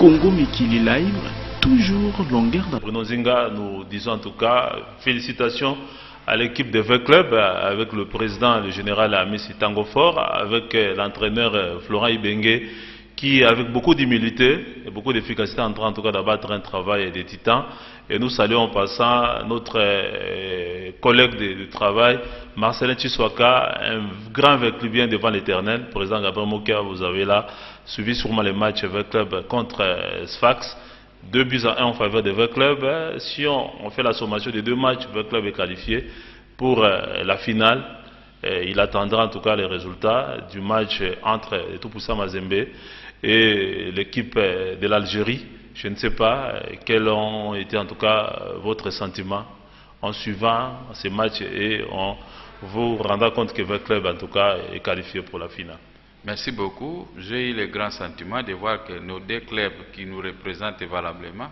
Congo Mikili Live, toujours longueur d'avance. Bruno Zinga, nous disons en tout cas félicitations à l'équipe de V-Club avec le président, le général Amissi Tangofort, avec l'entraîneur Florent Ibenge qui, avec beaucoup d'humilité et beaucoup d'efficacité, est en train en tout cas d'abattre un travail des titans. Et nous saluons en passant notre collègue de travail, Marcelin Chiswaka, un grand V-Clubien devant l'éternel. Président Gabriel Mokia, vous avez là suivi sûrement les matchs V-Club contre Sfax. 2-1 en faveur de V-Club. Si on fait la sommation des deux matchs, V-Club est qualifié pour la finale. Il attendra en tout cas les résultats du match entre Tout-Puissant Mazembe et l'équipe de l'Algérie. Je ne sais pas quels ont été en tout cas votre sentiment en suivant ces matchs et on vous rendra compte que V-Club en tout cas est qualifié pour la finale. Merci beaucoup. J'ai eu le grand sentiment de voir que nos deux clubs qui nous représentent valablement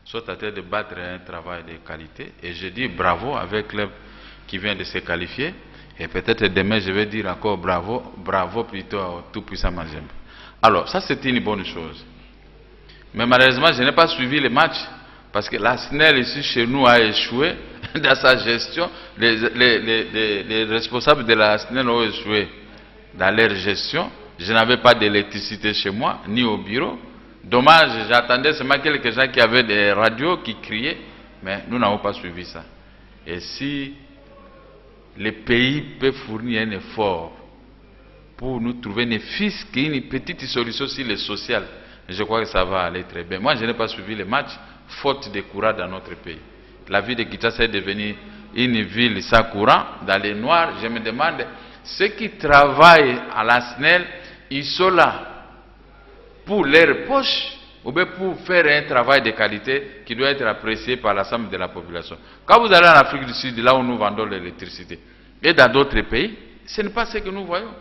sont en train de battre un travail de qualité. Et je dis bravo avec le club qui vient de se qualifier. Et peut-être demain, je vais dire encore bravo, bravo plutôt au Tout-Puissant Mazembe. Alors, ça c'est une bonne chose. Mais malheureusement, je n'ai pas suivi les matchs parce que la SNEL ici chez nous a échoué dans sa gestion. Les responsables de la SNEL ont échoué dans leur gestion. Je n'avais pas d'électricité chez moi, ni au bureau. Dommage, j'attendais seulement quelques gens qui avaient des radios qui criaient, mais nous n'avons pas suivi ça. Et si les pays peuvent fournir un effort pour nous trouver une petite solution sur le social, je crois que ça va aller très bien. Moi, je n'ai pas suivi les matchs, faute de courant dans notre pays. La ville de Kinshasa est devenue une ville sans courant, dans les noirs. Je me demande, ceux qui travaillent à la SNEL, ils sont là pour leur poche ou bien pour faire un travail de qualité qui doit être apprécié par l'ensemble de la population. Quand vous allez en Afrique du Sud, là où nous vendons l'électricité, et dans d'autres pays, ce n'est pas ce que nous voyons.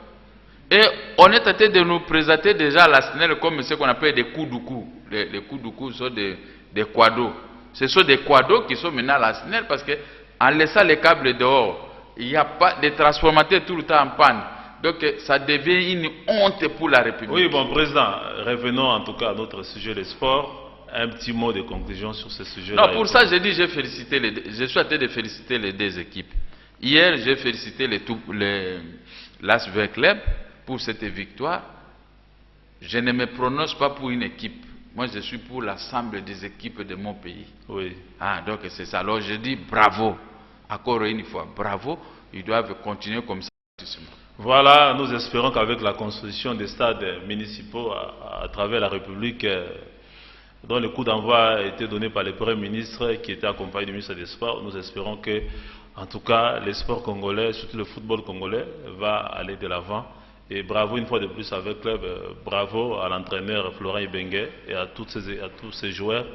Et on est en train de nous présenter déjà la SNEL comme ce qu'on appelle des coups de cou. Les coups de cou sont des quados. Ce sont des quados qui sont maintenant à la SNEL parce qu'en laissant les câbles dehors, il n'y a pas de transformateurs tout le temps en panne. Donc ça devient une honte pour la République. Oui, bon, Président, revenons en tout cas à notre sujet, le sport. Un petit mot de conclusion sur ce sujet. Non, pour ça, j'ai dit, je suis en train de féliciter les deux équipes. Hier, j'ai félicité l'AS V-Club pour cette victoire. Je ne me prononce pas pour une équipe. Moi, je suis pour l'ensemble des équipes de mon pays. Oui. Ah, donc c'est ça. Alors, je dis bravo. Encore une fois, bravo. Ils doivent continuer comme ça. Voilà, nous espérons qu'avec la construction des stades municipaux à travers la République, dont le coup d'envoi a été donné par le Premier ministre qui était accompagné du ministre des Sports, nous espérons que, en tout cas, les sports congolais, surtout le football congolais, va aller de l'avant. Et bravo une fois de plus avec le club, bravo à l'entraîneur Florent Ibenge et à tous ces joueurs.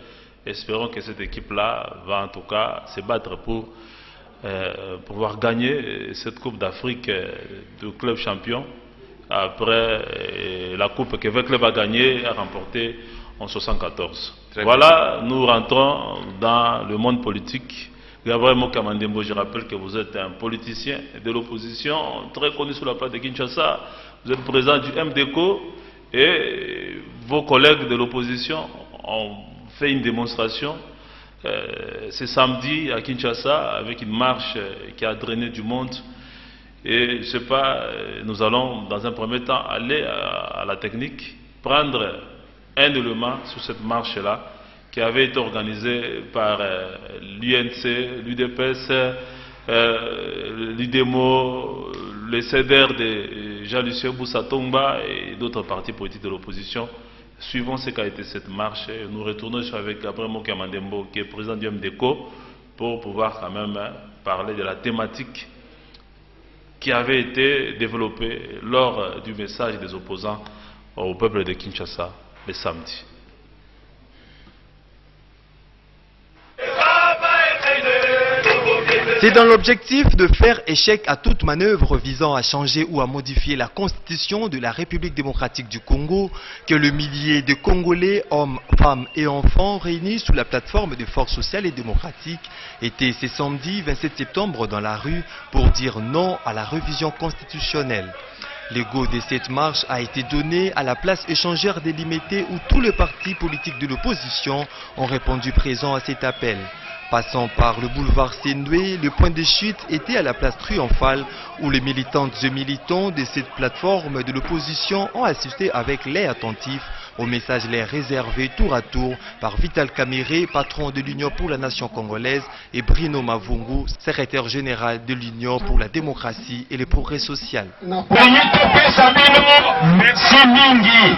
Espérons que cette équipe-là va en tout cas se battre pour pouvoir gagner cette Coupe d'Afrique de club champion après la coupe que le club a gagnée et a remportée en 1974. Voilà, nous rentrons dans le monde politique. Gabriel Mokamandembo, je rappelle que vous êtes un politicien de l'opposition très connu sur la place de Kinshasa. Vous êtes président du MDECO et vos collègues de l'opposition ont fait une démonstration ce samedi à Kinshasa avec une marche qui a drainé du monde. Et je ne sais pas, nous allons dans un premier temps aller à la technique, prendre un élément sur cette marche-là qui avait été organisée par l'UNC, l'UDPS, l'UDEMO, le CEDER de Jean-Lucien Boussatomba et d'autres partis politiques de l'opposition. Suivons ce qu'a été cette marche. Nous retournons avec Gabriel Mokamandembo, qui est président du MDECO, pour pouvoir quand même parler de la thématique qui avait été développée lors du message des opposants au peuple de Kinshasa le samedi. C'est dans l'objectif de faire échec à toute manœuvre visant à changer ou à modifier la constitution de la République démocratique du Congo que le millier de Congolais, hommes, femmes et enfants réunis sous la plateforme de Force sociale et démocratique étaient ce samedi 27 septembre dans la rue pour dire non à la révision constitutionnelle. Le go de cette marche a été donné à la place échangère délimitée où tous les partis politiques de l'opposition ont répondu présents à cet appel. Passant par le boulevard Sendoué, le point de chute était à la place triomphale où les militantes et militants de cette plateforme de l'opposition ont assisté avec l'air attentif au message les réservé tour à tour par Vital Kamerhe, patron de l'Union pour la nation congolaise, et Bruno Mavungu, secrétaire général de l'Union pour la démocratie et le progrès social. Merci mingi.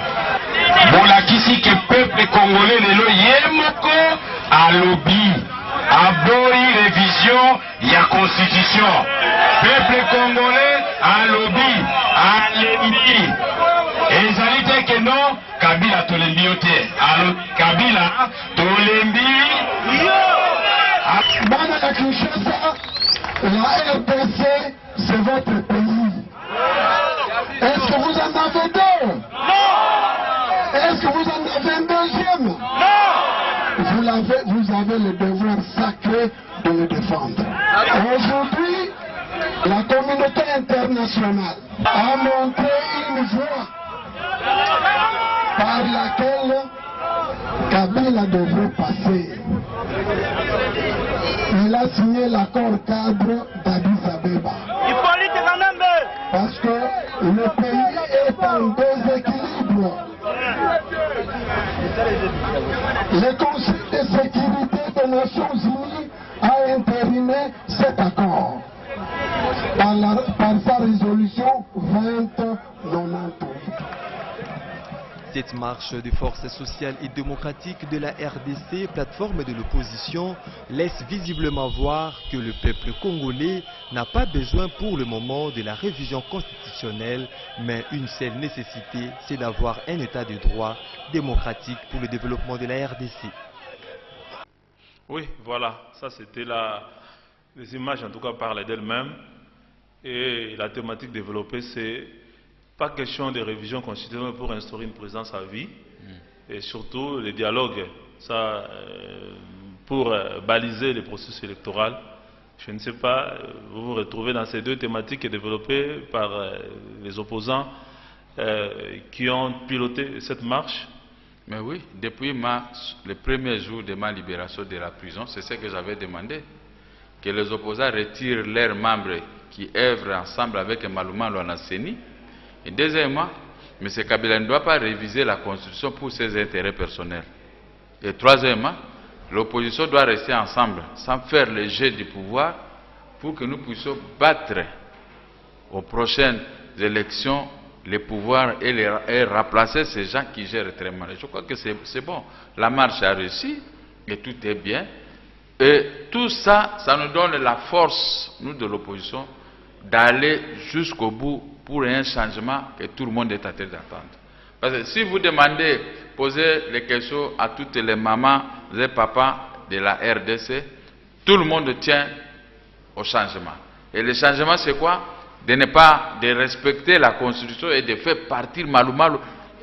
Bolakisi que peuple congolais lelo yemoko à lobby. Abori révision ya constitution. Peuple congolais à lobby, à lembi. Et ils allaient que non, Kabila tolembi yote. Alors Kabila tolembi. Bana la Kinshasa, la RDC, c'est votre pays. Est-ce que vous en avez deux? Non. Est-ce que vous en avez un deuxième? Non. Vous avez le devoir sacré de le défendre. Aujourd'hui, la communauté internationale a montré une voie par laquelle Kabila devrait passer. Il a signé l'accord cadre d'Addis Abeba. Parce que le pays est en déséquilibre. Le Conseil de sécurité des Nations Unies a intériné cet accord par sa résolution 2098. Cette marche de forces sociales et démocratiques de la RDC, plateforme de l'opposition, laisse visiblement voir que le peuple congolais n'a pas besoin pour le moment de la révision constitutionnelle, mais une seule nécessité, c'est d'avoir un état de droit démocratique pour le développement de la RDC. Oui, voilà, ça c'était les images en tout cas parlaient d'elles-mêmes. Et la thématique développée, c'est pas question de révision constitutionnelle pour instaurer une présidence à vie, et surtout le dialogue, ça, pour baliser le processus électoral. Je ne sais pas, vous vous retrouvez dans ces deux thématiques développées par les opposants qui ont piloté cette marche. Mais oui, depuis le premier jour de ma libération de la prison, c'est ce que j'avais demandé, que les opposants retirent leurs membres qui œuvrent ensemble avec Malouma Loanaseni. Et deuxièmement, M. Kabila ne doit pas réviser la Constitution pour ses intérêts personnels. Et troisièmement, l'opposition doit rester ensemble, sans faire le jeu du pouvoir, pour que nous puissions battre aux prochaines élections les pouvoirs et remplacer ces gens qui gèrent très mal. Je crois que c'est bon. La marche a réussi et tout est bien. Et tout ça, ça nous donne la force, nous de l'opposition, d'aller jusqu'au bout pour un changement que tout le monde est en train d'attendre. Parce que si vous demandez, posez les questions à toutes les mamans et papas de la RDC, tout le monde tient au changement. Et le changement, c'est quoi? De ne pas de respecter la Constitution et de faire partir Malou Malou,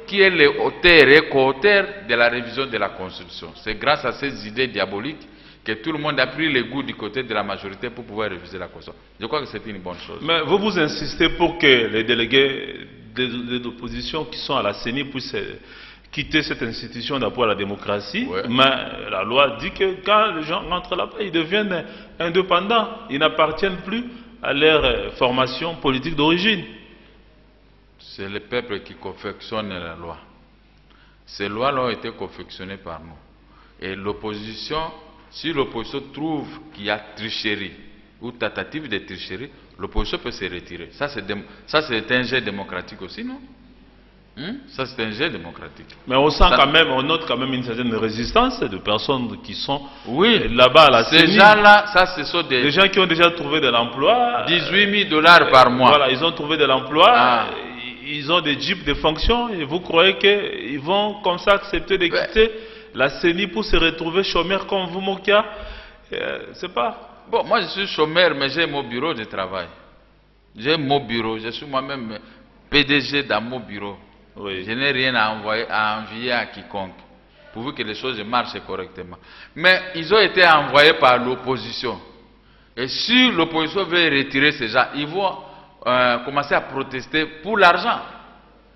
qui est l'auteur et co-auteur de la révision de la Constitution. C'est grâce à ces idées diaboliques que tout le monde a pris le goût du côté de la majorité pour pouvoir réviser la Constitution. Je crois que c'est une bonne chose. Mais vous insistez pour que les délégués de l'opposition qui sont à la CENI puissent quitter cette institution d'appui à la démocratie. Ouais. Mais la loi dit que quand les gens rentrent là-bas, ils deviennent indépendants. Ils n'appartiennent plus à leur formation politique d'origine. C'est le peuple qui confectionne la loi. Ces lois ont été confectionnées par nous. Et l'opposition, si l'opposition trouve qu'il y a tricherie ou tentative de tricherie, l'opposition peut se retirer. Ça, c'est un jeu démocratique aussi, non? Ça, c'est un jeu démocratique. Mais on sent quand même, on note quand même une certaine résistance de personnes qui sont là-bas à la CENI. Ces gens-là, ça, ce sont des gens qui ont déjà trouvé de l'emploi. 18 000 $ par mois. Voilà, ils ont trouvé de l'emploi. Ils ont des jeeps de fonction. Et vous croyez qu'ils vont comme ça accepter de quitter la CENI pour se retrouver chômeurs comme vous, Mokia? C'est pas. Bon, moi je suis chômeur, mais j'ai mon bureau de travail. J'ai mon bureau. Je suis moi-même PDG dans mon bureau. Oui. Je n'ai rien à envier à quiconque, pourvu que les choses marchent correctement. Mais ils ont été envoyés par l'opposition. Et si l'opposition veut retirer ces gens, ils vont commencer à protester pour l'argent.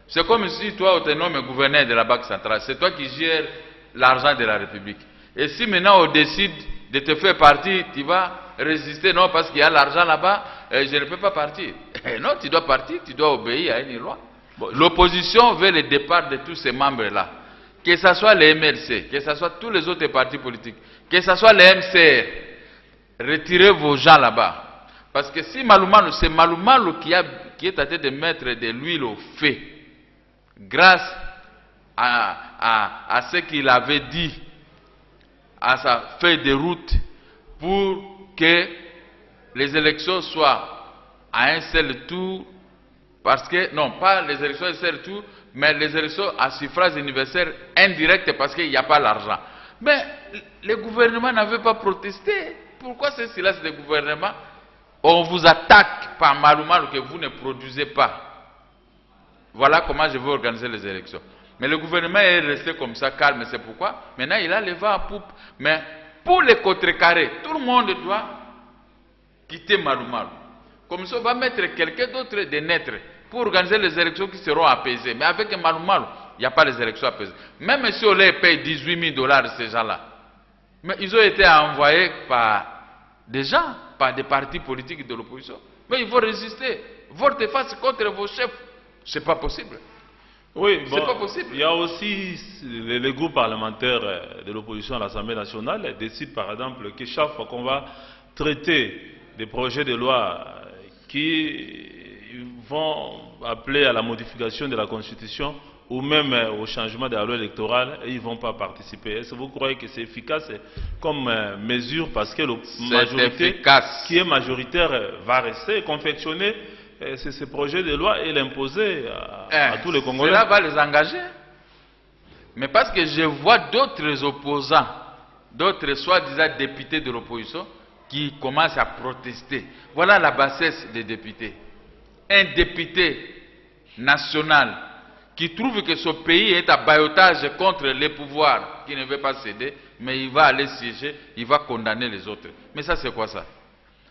C'est comme si toi, tu es nommé gouverneur de la Banque centrale. C'est toi qui gères l'argent de la République. Et si maintenant on décide de te faire partir, tu vas résister, non, parce qu'il y a l'argent là-bas, je ne peux pas partir. Non, tu dois partir, tu dois obéir à une loi. Bon, l'opposition veut le départ de tous ces membres-là. Que ce soit les MLC, que ce soit tous les autres partis politiques, que ce soit les MCR, retirez vos gens là-bas. Parce que si Malumalu, c'est Malumalu qui est en train de mettre de l'huile au feu, grâce à ce qu'il avait dit, à sa feuille de route, pour que les élections soient à un seul tour, parce que, non, pas les élections à un seul tour, mais les élections à suffrage universel indirect, parce qu'il n'y a pas l'argent. Mais le gouvernement n'avait pas protesté. Pourquoi ce silence des gouvernements? On vous attaque par Malumalu que vous ne produisez pas. Voilà comment je veux organiser les élections. Mais le gouvernement est resté comme ça, calme, c'est pourquoi. Maintenant, il a le vent à poupe. Mais pour les contrecarrer, tout le monde doit quitter Malumalu. Comme ça, on va mettre quelqu'un d'autre de naître pour organiser les élections qui seront apaisées. Mais avec Malumalu, il n'y a pas les élections apaisées. Même si on les paye $18 000, ces gens-là, mais ils ont été envoyés par des gens, par des partis politiques de l'opposition. Mais ils vont résister. Voter face contre vos chefs, c'est pas possible. Oui, bon, c'est pas possible. Il y a aussi les groupes parlementaires de l'opposition à l'Assemblée nationale décident par exemple que chaque fois qu'on va traiter des projets de loi qui vont appeler à la modification de la Constitution ou même au changement de la loi électorale, ils ne vont pas participer. Est-ce que vous croyez que c'est efficace comme mesure parce que la majorité qui est majoritaire va rester confectionner ces projets de loi et l'imposer à tous les Congolais? Cela va les engager. Mais parce que je vois d'autres opposants, d'autres soi-disant députés de l'opposition qui commencent à protester. Voilà la bassesse des députés. Un député national qui trouve que ce pays est à baillotage contre les pouvoirs, qui ne veut pas céder, mais il va aller siéger, il va condamner les autres. Mais ça, c'est quoi ça?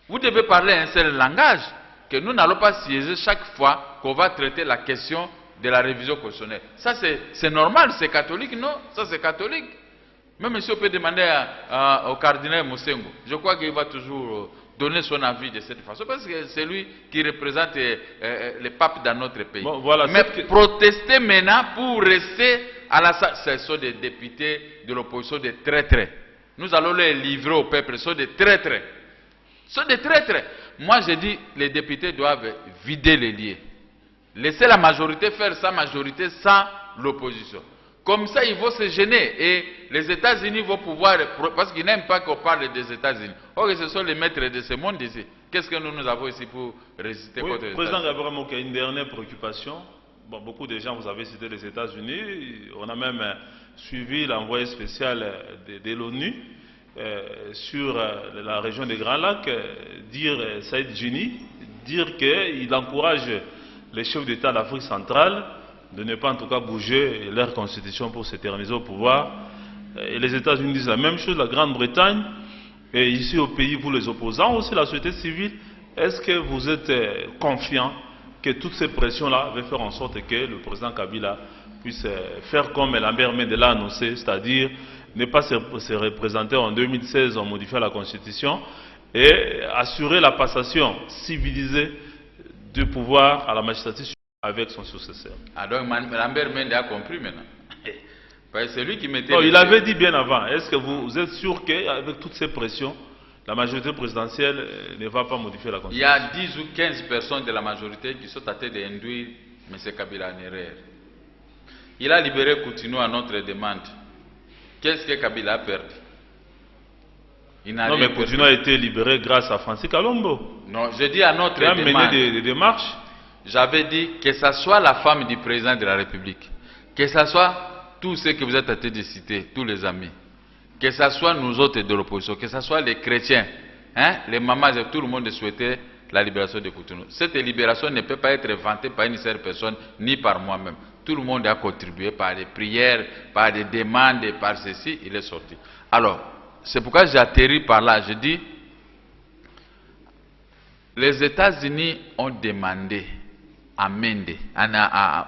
Vous devez parler un seul langage, que nous n'allons pas siéger chaque fois qu'on va traiter la question de la révision constitutionnelle. Ça, c'est normal, c'est catholique, non? Ça, c'est catholique. Même si on peut demander au cardinal Moussengo, je crois qu'il va toujours donner son avis de cette façon, parce que c'est lui qui représente les papes dans notre pays. Bon, voilà, mais protester maintenant pour rester à la salle, ce sont des députés de l'opposition, des traîtres. Nous allons les livrer au peuple, ce sont des traîtres. Ce sont des traîtres. Moi, je dis, les députés doivent vider les liens. Laisser la majorité faire sa majorité sans l'opposition. Comme ça, ils vont se gêner et les États-Unis vont pouvoir, parce qu'ils n'aiment pas qu'on parle des États-Unis. Or, ce sont les maîtres de ce monde ici. Qu'est-ce que nous avons ici pour résister contre les États-Unis? Président Gabriel, il y a une dernière préoccupation. Bon, beaucoup de gens, vous avez cité les États-Unis. On a même suivi l'envoyé spécial de l'ONU sur la région des Grands Lacs, Saïd Jini, dire qu'il encourage les chefs d'État d'Afrique centrale de ne pas en tout cas bouger leur constitution pour s'éterniser au pouvoir. Et les États-Unis disent la même chose, la Grande-Bretagne, et ici au pays, vous les opposants, aussi la société civile. Est-ce que vous êtes confiant que toutes ces pressions-là vont faire en sorte que le président Kabila puisse faire comme Lambert Mende l'a annoncé, c'est-à-dire ne pas se représenter en 2016 en modifiant la constitution et assurer la passation civilisée du pouvoir à la magistrature avec son successeur? Ah, donc Lambert Mende a compris maintenant. C'est lui qui mettait... Non, il avait dit bien avant. Est-ce que vous êtes sûr qu'avec toutes ces pressions, la majorité présidentielle ne va pas modifier la Constitution? Il y a 10 ou 15 personnes de la majorité qui sont tentées d'induire M. Kabila en erreur. Il a libéré Coutinho à notre demande. Qu'est-ce que Kabila a perdu? Non, mais Coutinho a été libéré grâce à Francis Kalombo. Non, je dis à notre demande. Il a mené des démarches. J'avais dit que ce soit la femme du président de la République, que ce soit tous ceux que vous êtes en train de citer, tous les amis, que ce soit nous autres de l'opposition, que ce soit les chrétiens, hein, les mamans, tout le monde souhaitait la libération de Coutinho. Cette libération ne peut pas être vantée par une seule personne, ni par moi-même. Tout le monde a contribué par des prières, par des demandes, par ceci, il est sorti. Alors, c'est pourquoi j'ai atterri par là, je dis, Les États-Unis ont demandé à Mende,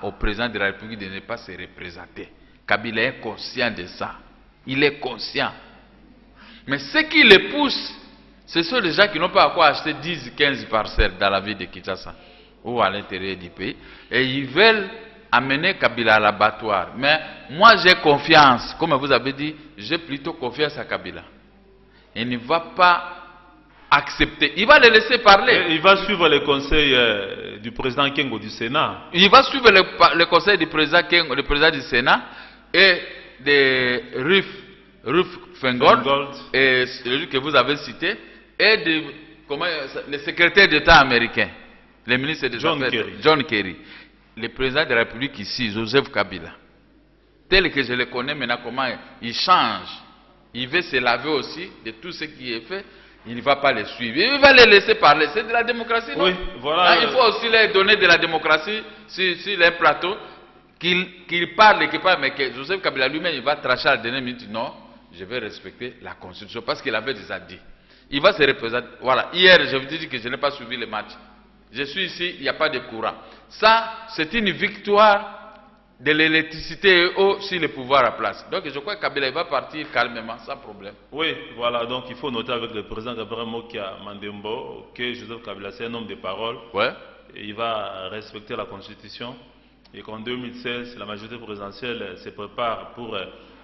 au président de la République de ne pas se représenter. Kabila est conscient de ça. Il est conscient. Mais ce qui les pousse, ce sont les gens qui n'ont pas à quoi acheter 10-15 parcelles dans la ville de Kinshasa ou à l'intérieur du pays. Et ils veulent amener Kabila à l'abattoir. Mais moi j'ai confiance, comme vous avez dit, j'ai plutôt confiance à Kabila. Il ne va pas accepter. Il va le laisser parler. Et il va suivre les conseils du président Kengo du Sénat. Il va suivre le conseil du président Kengo, le président du Sénat et de Ruth Feingold, et celui que vous avez cité, et le secrétaire d'État américain, le ministre de John Kerry. Le président de la République ici, Joseph Kabila, tel que je le connais maintenant, comment il change, il veut se laver aussi de tout ce qui est fait. Il ne va pas les suivre. Il va les laisser parler. C'est de la démocratie, non? Oui, voilà. Il faut aussi leur donner de la démocratie sur les plateaux, qu'ils parlent et qu'ils parlent, mais que Joseph Kabila lui-même, il va tracher à la dernière minute. Non, je vais respecter la Constitution, parce qu'il avait déjà dit. Il va se représenter. Voilà. Hier, je vous ai dit que je n'ai pas suivi le match. Je suis ici, il n'y a pas de courant. Ça, c'est une victoire de l'électricité si le pouvoir à place. Donc je crois que Kabila va partir calmement, sans problème. Oui, voilà, donc il faut noter avec le président Gabriel Mokia Mandembo que Joseph Kabila c'est un homme de parole. Ouais. Et il va respecter la Constitution. Et qu'en 2016, la majorité présidentielle se prépare pour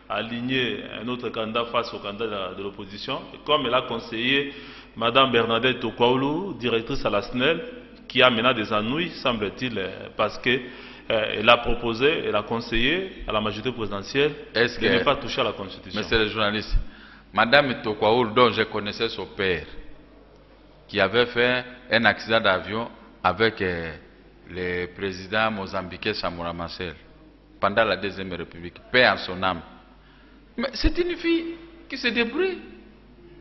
aligner un autre candidat face au candidat de l'opposition. Comme elle a conseillé Mme Bernadette Tokwaoulou, directrice à la SNEL, qui a maintenant des ennuis, semble-t-il, parce que elle a proposé, elle a conseillé à la majorité présidentielle de ne pas toucher à la Constitution. Monsieur le journaliste, Mme Tokwaoulou, dont je connaissais son père, qui avait fait un accident d'avion avec le président mozambicain Samora Machel pendant la Deuxième République, paix en son âme. Mais c'est une fille qui se débrouille.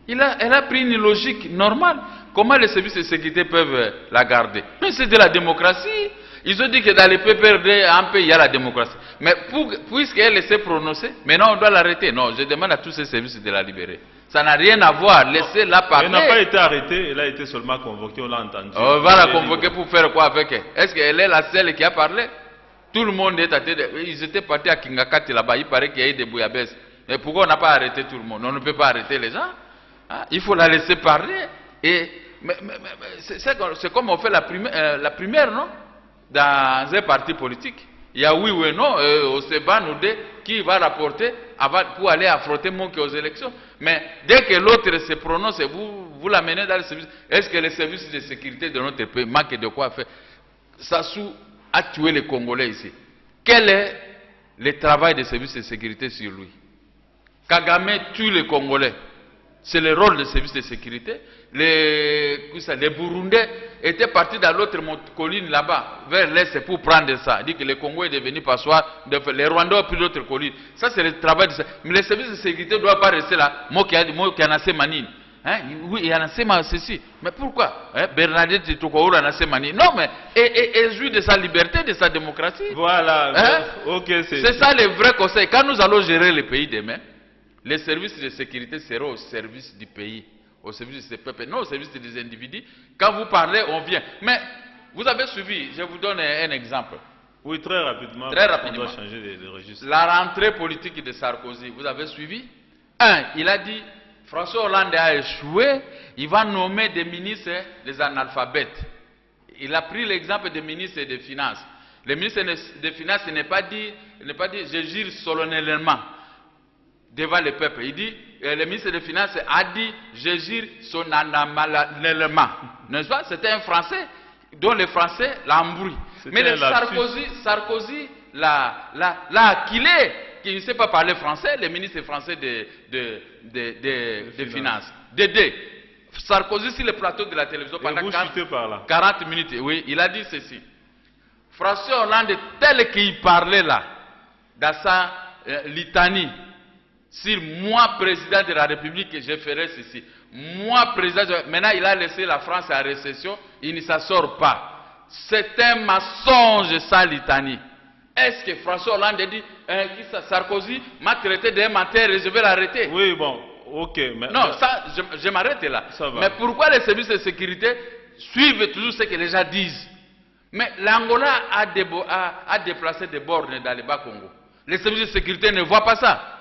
Elle a pris une logique normale. Comment les services de sécurité peuvent la garder? Mais c'est de la démocratie. Ils ont dit que dans les PPRD, en pays, il y a la démocratie. Mais puisqu'elle s'est prononcée, maintenant on doit l'arrêter. Non, je demande à tous ces services de la libérer. Ça n'a rien à voir. Laissez-la parler. Elle n'a pas été arrêtée, elle a été seulement convoquée, on l'a entendu. On va la convoquer pour faire quoi avec elle? Est-ce qu'elle est la seule qui a parlé? Tout le monde est à tête. Ils étaient partis à Kingakati là-bas, il paraît qu'il y a eu des bouillabaisse. Mais pourquoi on n'a pas arrêté tout le monde? On ne peut pas arrêter les gens. Hein? Il faut la laisser parler. C'est comme on fait la primaire, non? Dans un parti politique. Il y a oui ou non, au Séban ou deux, qui va rapporter pour aller affronter Monki aux élections. Mais dès que l'autre se prononce, vous l'amenez dans le service. Est-ce que les services de sécurité de notre pays manquent de quoi faire? Sassou a tué les Congolais ici. Quel est le travail des services de sécurité sur lui? Kagame tue les Congolais. C'est le rôle des services de sécurité. Les Burundais étaient partis dans l'autre colline là-bas, vers l'est, pour prendre ça. Il dit que le Congo est devenu passoire, les Rwandais ont pris l'autre colline. Ça, c'est le travail de ça. Mais les services de sécurité ne doivent pas rester là. Moi qui en a assez manine. Oui, il y en a assez ceci. Mais pourquoi Bernadette Tokwaoulou en a assez manine. Non, mais elle jouit de sa liberté, de sa démocratie. Voilà. Okay, c'est ça le vrai conseil. Quand nous allons gérer le pays demain, les services de sécurité seront au service du pays, au service de ces peuples, non au service des individus. Quand vous parlez, on vient. Mais vous avez suivi, je vous donne un exemple. Oui, très rapidement. Très rapidement. On doit changer de registre. La rentrée politique de Sarkozy, vous avez suivi? Il a dit, François Hollande a échoué, il va nommer des ministres des analphabètes. Il a pris l'exemple des ministres des Finances. Le ministre des Finances n'est pas dit, je jure solennellement devant le peuple. Il dit, le ministre des Finances a dit, je jure solennellement. N'est-ce pas? C'était un Français, dont les Français l'embrouillent. Mais le Sarkozy l'a acquilé, qui ne sait pas parler français, le ministre français des Finances. Dédé. Sarkozy sur le plateau de la télévision pendant 40 minutes. Oui, il a dit ceci. François Hollande, tel qu'il parlait là, dans sa litanie, si moi, président de la République, je ferais ceci. Moi, président, maintenant il a laissé la France en récession, il ne s'en sort pas. C'est un mensonge sans litanie. Est-ce que François Hollande dit, Sarkozy m'a traité d'un menteur et je vais l'arrêter? Oui, bon, ok. Non, ça, je m'arrête là. Mais pourquoi les services de sécurité suivent toujours ce que les gens disent. Mais l'Angola a déplacé des bornes dans le Bas-Congo. Les services de sécurité ne voient pas ça.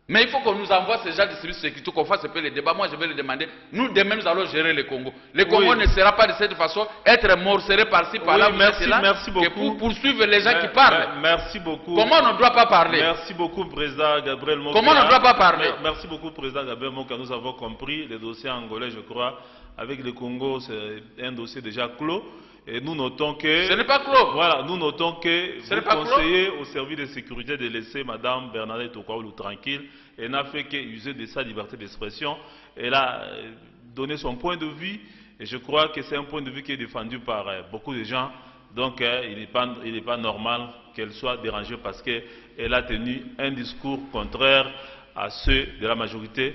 Mais il faut qu'on nous envoie ces gens de services de sécurité, qu'on fasse un peu les débats. Moi, je vais les demander. Nous, demain, nous allons gérer le Congo. Le Congo ne sera pas de cette façon, être morcelé par-ci, par-là, merci beaucoup. Pour poursuivre les gens qui parlent. Merci beaucoup. Comment on ne doit pas parler? Merci beaucoup, Président Gabriel Moka. Comment on ne doit pas parler? Merci beaucoup, Président Gabriel Moka. Nous avons compris le dossier angolais, je crois. Avec le Congo, c'est un dossier déjà clos. Et nous notons que... Ce n'est pas clos. Voilà, nous notons que ce vous conseillez au service de sécurité de laisser Mme Bernadette Okaoulou tranquille. Elle n'a fait qu'user de sa liberté d'expression. Elle a donné son point de vue. Et je crois que c'est un point de vue qui est défendu par beaucoup de gens. Donc il n'est pas normal qu'elle soit dérangée parce qu'elle a tenu un discours contraire à ceux de la majorité,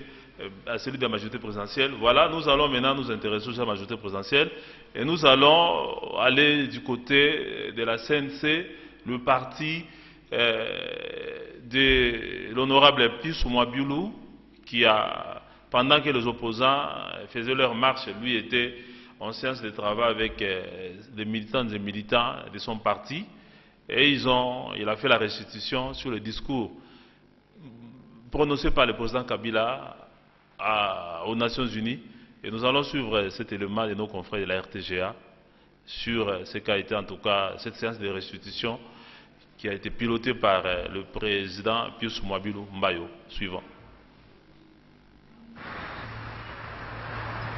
à celui de la majorité présidentielle. Voilà, nous allons maintenant nous intéresser à la majorité présidentielle et nous allons aller du côté de la CNC, le parti de l'honorable Pius Mwabiulu, qui a, pendant que les opposants faisaient leur marche, lui était en séance de travail avec des militantes et militants de son parti, et il a fait la restitution sur le discours prononcé par le président Kabila aux Nations Unies. Et nous allons suivre cet élément de nos confrères de la RTGA sur ce qu'a été en tout cas cette séance de restitution qui a été pilotée par le président Pius Mwabilu Mbayo. Suivant.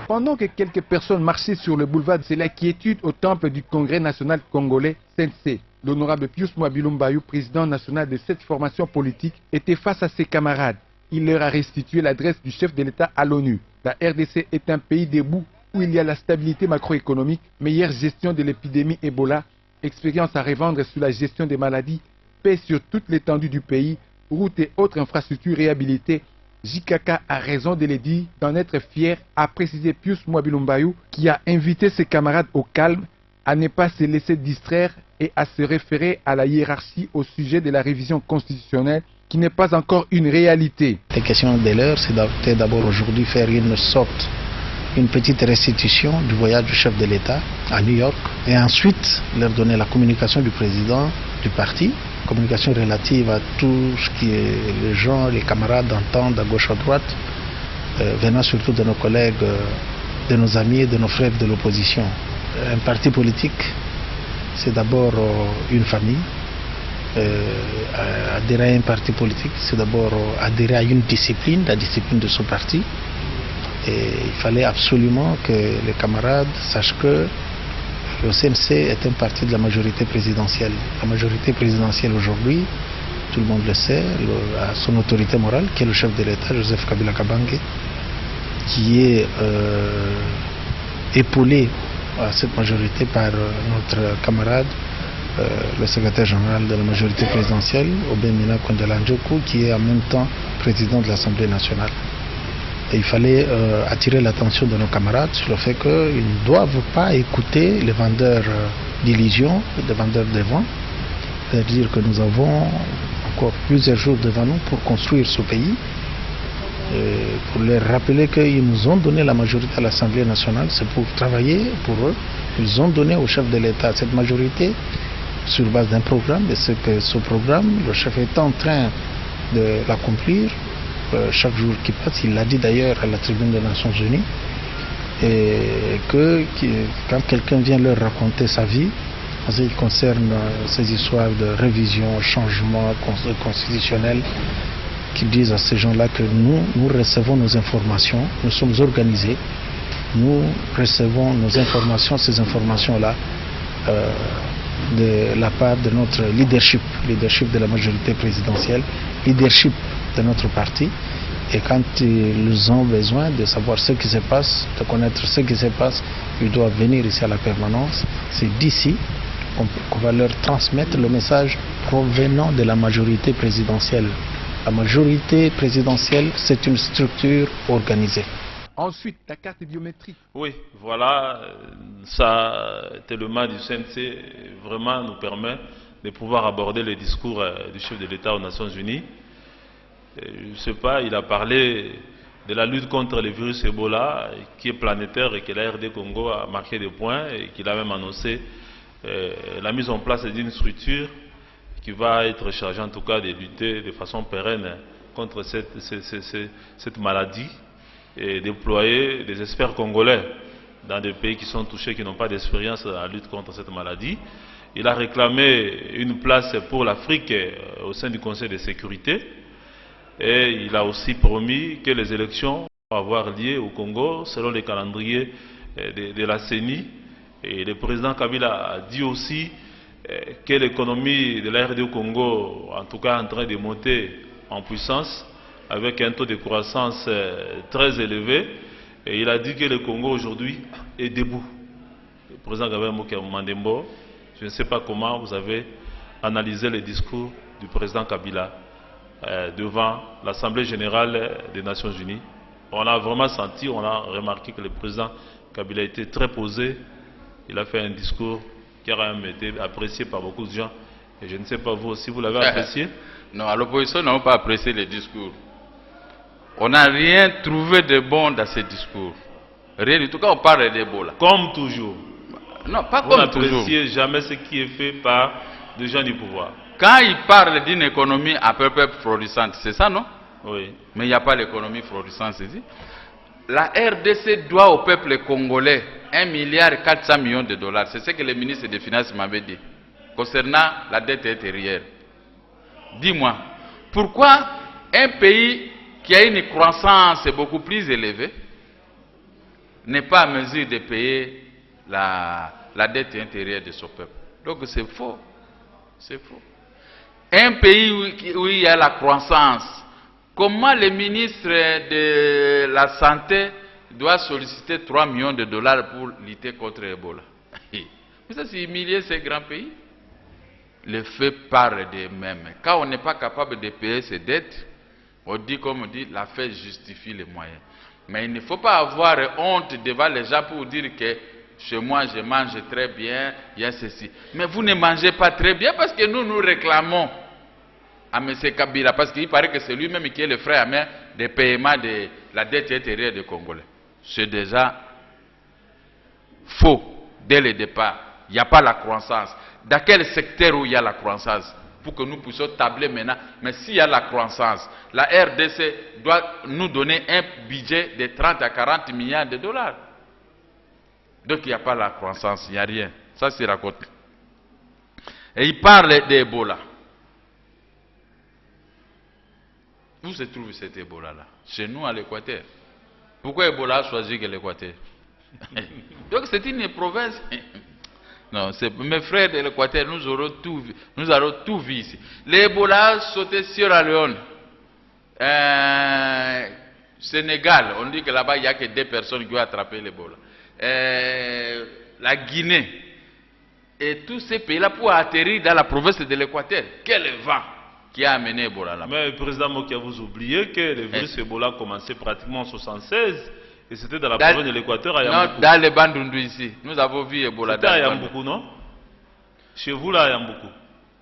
Pendant que quelques personnes marchaient sur le boulevard, c'est la quiétude au temple du Congrès national congolais, CNC. L'honorable Pius Mwabilu Mbayo, président national de cette formation politique, était face à ses camarades. Il leur a restitué l'adresse du chef de l'État à l'ONU. La RDC est un pays debout où il y a la stabilité macroéconomique, meilleure gestion de l'épidémie Ebola, expérience à revendre sur la gestion des maladies, paix sur toute l'étendue du pays, routes et autres infrastructures réhabilitées. JKK a raison de le dire, d'en être fier, a précisé Pius Mwabilu Mbayo, qui a invité ses camarades au calme, à ne pas se laisser distraire et à se référer à la hiérarchie au sujet de la révision constitutionnelle qui n'est pas encore une réalité. La question de l'heure, c'est d'abord aujourd'hui faire une petite restitution du voyage du chef de l'État à New York et ensuite leur donner la communication du président du parti, communication relative à tout ce que les gens, les camarades entendent à gauche à droite, venant surtout de nos collègues, de nos amis et de nos frères de l'opposition. Un parti politique, c'est d'abord une famille. Adhérer à un parti politique, c'est d'abord adhérer à une discipline, la discipline de son parti. Et il fallait absolument que les camarades sachent que le CNC est un parti de la majorité présidentielle. La majorité présidentielle aujourd'hui, tout le monde le sait, a son autorité morale, qui est le chef de l'État, Joseph Kabila Kabange, qui est épaulé à cette majorité par notre camarade, le secrétaire général de la majorité présidentielle, Obemina Kondela Njoku, qui est en même temps président de l'Assemblée nationale. Et il fallait attirer l'attention de nos camarades sur le fait qu'ils ne doivent pas écouter les vendeurs d'illusions, les vendeurs de vent. C'est-à-dire que nous avons encore plusieurs jours devant nous pour construire ce pays, pour leur rappeler qu'ils nous ont donné la majorité à l'Assemblée nationale, c'est pour travailler pour eux. Ils ont donné au chef de l'État cette majorité sur base d'un programme, et c'est que ce programme, le chef est en train de l'accomplir chaque jour qui passe. Il l'a dit d'ailleurs à la tribune des Nations Unies, et que quand quelqu'un vient leur raconter sa vie, en ce qui concerne ces histoires de révision, changement constitutionnel, qu'ils disent à ces gens-là que nous recevons nos informations, nous sommes organisés, nous recevons nos informations, ces informations-là, de la part de notre leadership de la majorité présidentielle, leadership de notre parti. Et quand ils ont besoin de savoir ce qui se passe, de connaître ce qui se passe, ils doivent venir ici à la permanence. C'est d'ici qu'on va leur transmettre le message provenant de la majorité présidentielle. La majorité présidentielle, c'est une structure organisée. Ensuite, la carte biométrique. Oui, voilà, ça, tellement du CNC vraiment nous permet de pouvoir aborder le discours du chef de l'État aux Nations Unies. Je ne sais pas, il a parlé de la lutte contre le virus Ebola, qui est planétaire et que la RD Congo a marqué des points et qu'il a même annoncé la mise en place d'une structure qui va être chargée en tout cas de lutter de façon pérenne contre cette maladie et déployer des experts congolais dans des pays qui sont touchés, qui n'ont pas d'expérience dans la lutte contre cette maladie. Il a réclamé une place pour l'Afrique au sein du Conseil de sécurité et il a aussi promis que les élections vont avoir lieu au Congo selon les calendriers de la CENI. Et le président Kabila a dit aussi que l'économie de la RD au Congo, en tout cas en train de monter en puissance, avec un taux de croissance très élevé. Et il a dit que le Congo aujourd'hui est debout. Le président Gabriel Mandembo, je ne sais pas comment vous avez analysé le discours du président Kabila devant l'Assemblée générale des Nations Unies. On a vraiment senti, on a remarqué que le président Kabila était très posé. Il a fait un discours qui a quand même été apprécié par beaucoup de gens. Et je ne sais pas vous si vous l'avez apprécié. Non, à l'opposition, nous n'avons pas apprécié le discours. On n'a rien trouvé de bon dans ce discours. Rien du tout. Quand on parle d'Ebola. Comme toujours. Non, pas vous comme toujours. Vous n'appréciez jamais ce qui est fait par des gens du pouvoir. Quand il parle d'une économie à peu près florissante, c'est ça, non? Oui. Mais il n'y a pas l'économie florissante ici. La RDC doit au peuple congolais 1,4 milliard de dollars. C'est ce que le ministre des Finances m'avait dit concernant la dette intérieure. Dis-moi, pourquoi un pays qui a une croissance beaucoup plus élevée n'est pas en mesure de payer la dette intérieure de son peuple? Donc c'est faux. C'est faux. Un pays où il y a la croissance, comment le ministre de la Santé doit solliciter 3 millions de dollars pour lutter contre Ebola? Mais ça, c'est humilier ces grands pays. Les faits parlent d'eux-mêmes. Quand on n'est pas capable de payer ses dettes, on dit, comme on dit, la fait justifie les moyens. Mais il ne faut pas avoir honte devant les gens pour dire que chez moi, je mange très bien, il y a ceci. Mais vous ne mangez pas très bien parce que nous réclamons à M. Kabila, parce qu'il paraît que c'est lui-même qui est le frère à main des paiements de la dette intérieure des Congolais. C'est déjà faux dès le départ. Il n'y a pas la croissance. Dans quel secteur où il y a la croissance? Pour que nous puissions tabler maintenant. Mais s'il y a la croissance, la RDC doit nous donner un budget de 30 à 40 milliards de dollars. Donc il n'y a pas la croissance, il n'y a rien. Ça c'est raconté. Et il parle d'Ebola. Où se trouve cet Ebola-là? Chez nous à l'Équateur. Pourquoi Ebola a choisi que l'Équateur? Donc c'est une province. Non, mes frères de l'Équateur, nous allons tout vu ici. L'Ebola a sauté Sierra Leone, Sénégal, on dit que là-bas il n'y a que 2 personnes qui ont attrapé l'Ebola. La Guinée, et tous ces pays-là pour atterrir dans la province de l'Équateur. Quel vent qui a amené Ebola là-bas? Mais le président Mokia, vous oubliez que le virus Ebola a commencé pratiquement en 1976. Et c'était dans la province de l'Équateur à Yamboukou. Non, dans les Bandundu ici. Nous avons vu Ebola dans à Yamboukou, non? Chez vous là à Yamboukou?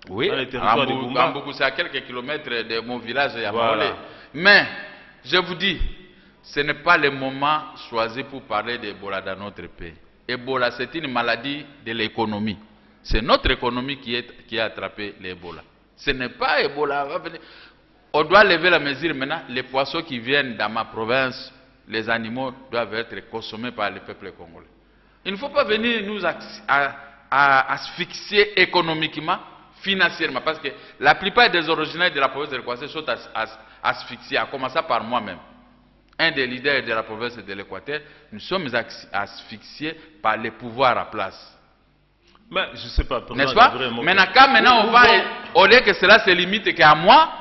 Oui, dans les territoires de Goumba. Yamboukou, c'est à quelques kilomètres de mon village Yambolé. Voilà. Mais, je vous dis, ce n'est pas le moment choisi pour parler d'Ebola dans notre pays. Ebola, c'est une maladie de l'économie. C'est notre économie qui a attrapé l'Ebola. Ce n'est pas Ebola. On doit lever la mesure maintenant. Les poissons qui viennent dans ma province, les animaux doivent être consommés par le peuple congolais. Il ne faut pas venir nous asphyxier économiquement, financièrement, parce que la plupart des originaires de la province de l'Équateur sont asphyxiés, à commencer par moi-même. Un des leaders de la province de l'Équateur, nous sommes asphyxiés par les pouvoirs à place. Mais je ne sais pas. N'est-ce pas? Maintenant, on va, au lieu que cela se limite qu'à moi,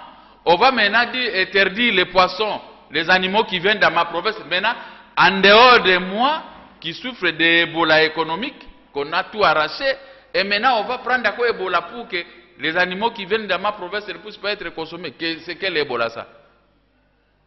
on va maintenant interdire les poissons, les animaux qui viennent dans ma province. Maintenant, en dehors de moi, qui souffre d'Ebola économique, qu'on a tout arraché, et maintenant on va prendre quoi Ebola pour que les animaux qui viennent dans ma province ne puissent pas être consommés. C'est quel Ebola ça?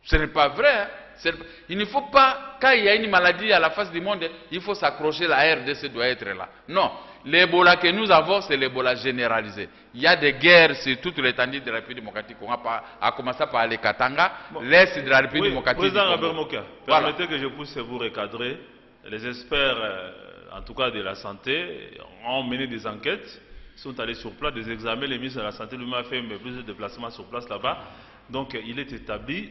Ce n'est pas vrai. Hein? Il ne faut pas, quand il y a une maladie à la face du monde, il faut s'accrocher, la RDC doit être là. Non, L'Ebola que nous avons, c'est l'Ebola généralisé. Il y a des guerres sur toute l'étendue de la République démocratique du Congo, à commencer par les Katanga, l'Est de la République démocratique du Congo. Président Robert Mokia, permettez que je puisse vous recadrer. Les experts, en tout cas de la santé, ont mené des enquêtes, sont allés sur place, des examens. Le ministre de la Santé lui-même a fait plusieurs déplacements sur place là-bas. Donc il est établi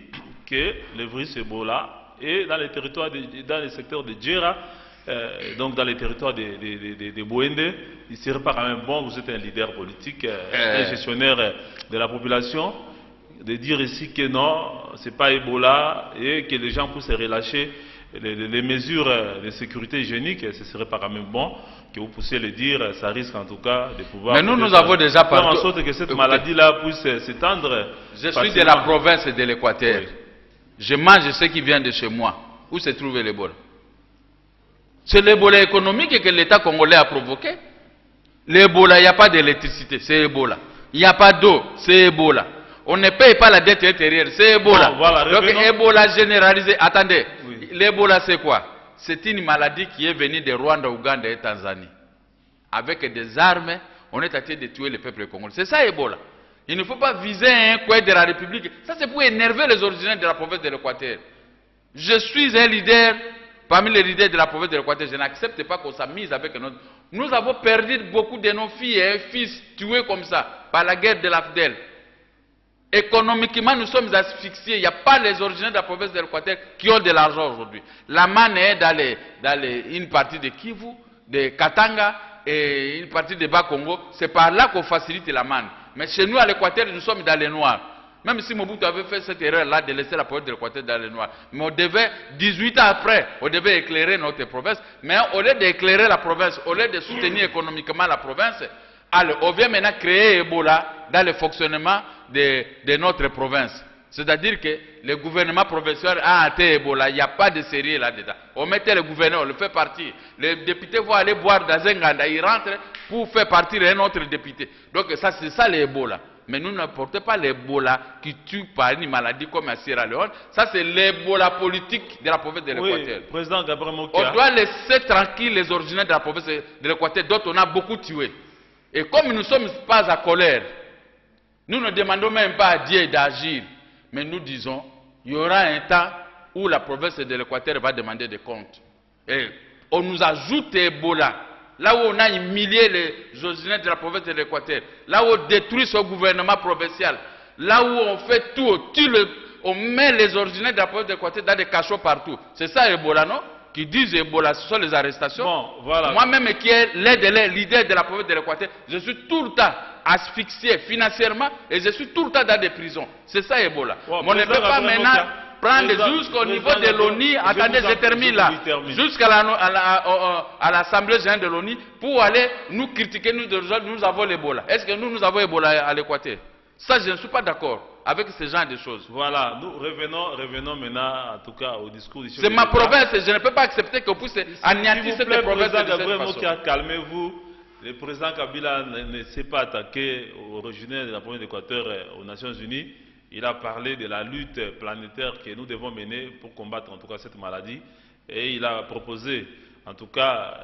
que le virus Ebola est dans les territoires, dans les secteurs de Djera, donc dans les territoires de Bouende. Il ne serait pas quand même bon, vous êtes un leader politique, un gestionnaire de la population, de dire ici que non, ce n'est pas Ebola et que les gens puissent relâcher les mesures de sécurité hygiénique. Ce ne serait pas quand même bon que vous puissiez le dire. Ça risque en tout cas de pouvoir... Mais nous avons déjà faire en sorte que cette maladie-là puisse s'étendre. Je suis de la province de l'Équateur. Oui. Je mange ce qui vient de chez moi. Où se trouve l'Ebola? C'est l'Ebola économique que l'État congolais a provoqué. L'Ebola, il n'y a pas d'électricité, c'est Ebola. Il n'y a pas d'eau, c'est Ebola. On ne paye pas la dette intérieure, c'est Ebola. Bon, voilà, donc Ebola généralisé. Attendez, oui. L'Ebola c'est quoi? C'est une maladie qui est venue de Rwanda, Ouganda et Tanzanie. Avec des armes, on est en train de tuer le peuple congolais. C'est ça Ebola. Il ne faut pas viser un coin de la République. Ça c'est pour énerver les originaires de la province de l'Équateur. Je suis un leader, parmi les leaders de la province de l'Équateur. Je n'accepte pas qu'on s'amise avec notre... Nous avons perdu beaucoup de nos filles et fils tués comme ça, par la guerre de l'Afdel. Économiquement, nous sommes asphyxiés. Il n'y a pas les originaires de la province de l'Équateur qui ont de l'argent aujourd'hui. La manne est dans une partie de Kivu, de Katanga et une partie de Bas-Congo. C'est par là qu'on facilite la manne. Mais chez nous, à l'Équateur, nous sommes dans les noirs. Même si Mobutu avait fait cette erreur-là de laisser la province de l'Équateur dans les noirs. Mais on devait, 18 ans après, on devait éclairer notre province. Mais au lieu d'éclairer la province, au lieu de soutenir économiquement la province, alors, on vient maintenant créer Ebola dans le fonctionnement de notre province. C'est-à-dire que le gouvernement provincial a atteint Ebola, il n'y a pas de sérieux là-dedans. On mettait le gouverneur, on le fait partir. Les députés vont aller boire dans un ganda, ils rentrent pour faire partir un autre député. Donc ça, c'est ça l'Ebola. Mais nous n'apportons pas l'Ebola qui tue par une maladie comme à Sierra Leone. Ça, c'est l'Ebola politique de la province de l'Équateur. Oui, président Gabriel Mokia. On doit laisser tranquille les originaires de la province de l'Équateur, dont on a beaucoup tué. Et comme nous ne sommes pas à colère, nous ne demandons même pas à Dieu d'agir. Mais nous disons, il y aura un temps où la province de l'Équateur va demander des comptes. Et on nous ajoute Ebola. Là où on a humilié les originaires de la province de l'Équateur. Là où on détruit ce gouvernement provincial. Là où on fait tout, on met les originaires de la province de l'Équateur dans des cachots partout. C'est ça Ebola, non? Qui disent Ebola, ce sont les arrestations. Bon, voilà. Moi-même qui est l'un des leaders de la province de l'Équateur, je suis tout le temps asphyxié financièrement et je suis tout le temps dans des prisons. C'est ça Ebola. Bon, on ne peut pas maintenant prendre jusqu'au niveau de l'ONU, attendez, je termine là, jusqu'à l'Assemblée générale de l'ONU pour aller nous critiquer, nous avons l'Ebola. Est-ce que nous avons Ebola à l'Équateur? Ça, je ne suis pas d'accord avec ce genre de choses. Voilà, nous revenons maintenant, en tout cas, au discours du chef de l'État. C'est ma province, je ne peux pas accepter qu'on puisse anéantir cette province de cette façon. Calmez-vous. Le président Kabila ne s'est pas attaqué aux originaires de la province d'Équateur aux Nations Unies. Il a parlé de la lutte planétaire que nous devons mener pour combattre en tout cas cette maladie. Et il a proposé, en tout cas,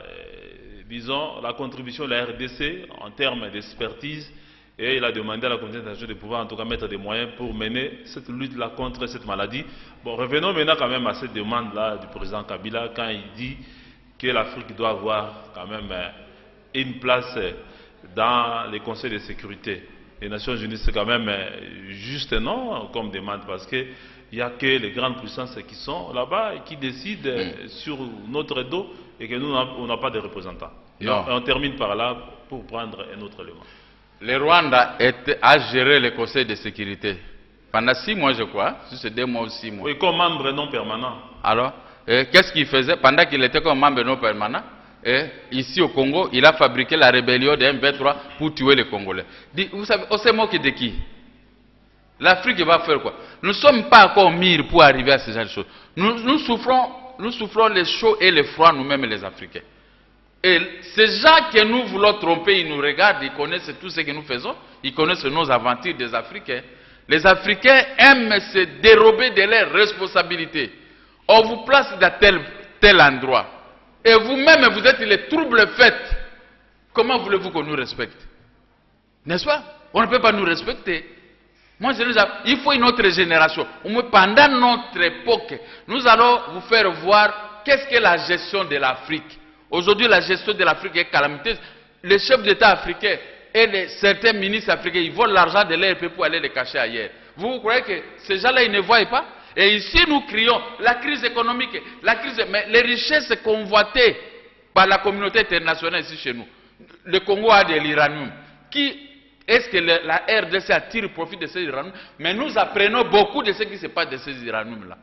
disons, la contribution de la RDC en termes d'expertise. Et il a demandé à la communauté internationale de pouvoir en tout cas mettre des moyens pour mener cette lutte-là contre cette maladie. Bon, revenons maintenant quand même à cette demande-là du président Kabila quand il dit que l'Afrique doit avoir quand même une place dans les conseils de sécurité. Les Nations Unies, c'est quand même juste non comme demande parce qu'il n'y a que les grandes puissances qui sont là-bas et qui décident sur notre dos et que nous, on n'a pas de représentants. Et on termine par là pour prendre un autre élément. Le Rwanda a géré le Conseil de sécurité pendant 6 mois, je crois. Si c'est 2 mois ou 6 mois. Oui, comme membre non permanent. Alors, qu'est-ce qu'il faisait pendant qu'il était comme membre non permanent? Ici au Congo, il a fabriqué la rébellion de M23 pour tuer les Congolais. Vous savez, on s'est moqué de qui? L'Afrique va faire quoi? Nous ne sommes pas encore mûrs pour arriver à ce genre de choses. Nous souffrons les chauds et les froids nous-mêmes les Africains. Et ces gens que nous voulons tromper, ils nous regardent, ils connaissent tout ce que nous faisons, ils connaissent nos aventures des Africains. Les Africains aiment se dérober de leurs responsabilités. On vous place dans tel endroit. Et vous-même, vous êtes les troubles faits. Comment voulez-vous qu'on nous respecte? N'est-ce pas? On ne peut pas nous respecter. Moi, il faut une autre génération. Pendant notre époque, nous allons vous faire voir qu'est-ce que la gestion de l'Afrique. Aujourd'hui, la gestion de l'Afrique est calamiteuse. Les chefs d'État africains et certains ministres africains, ils volent l'argent de l'ERP pour aller le cacher ailleurs. Vous croyez que ces gens-là, ils ne voient pas? Et ici, nous crions la crise économique, mais les richesses convoitées par la communauté internationale ici chez nous. Le Congo a de l'uranium. Est-ce que la RDC attire profit de ces uraniums? Mais nous apprenons beaucoup de ce qui se passe de ces uraniums-là.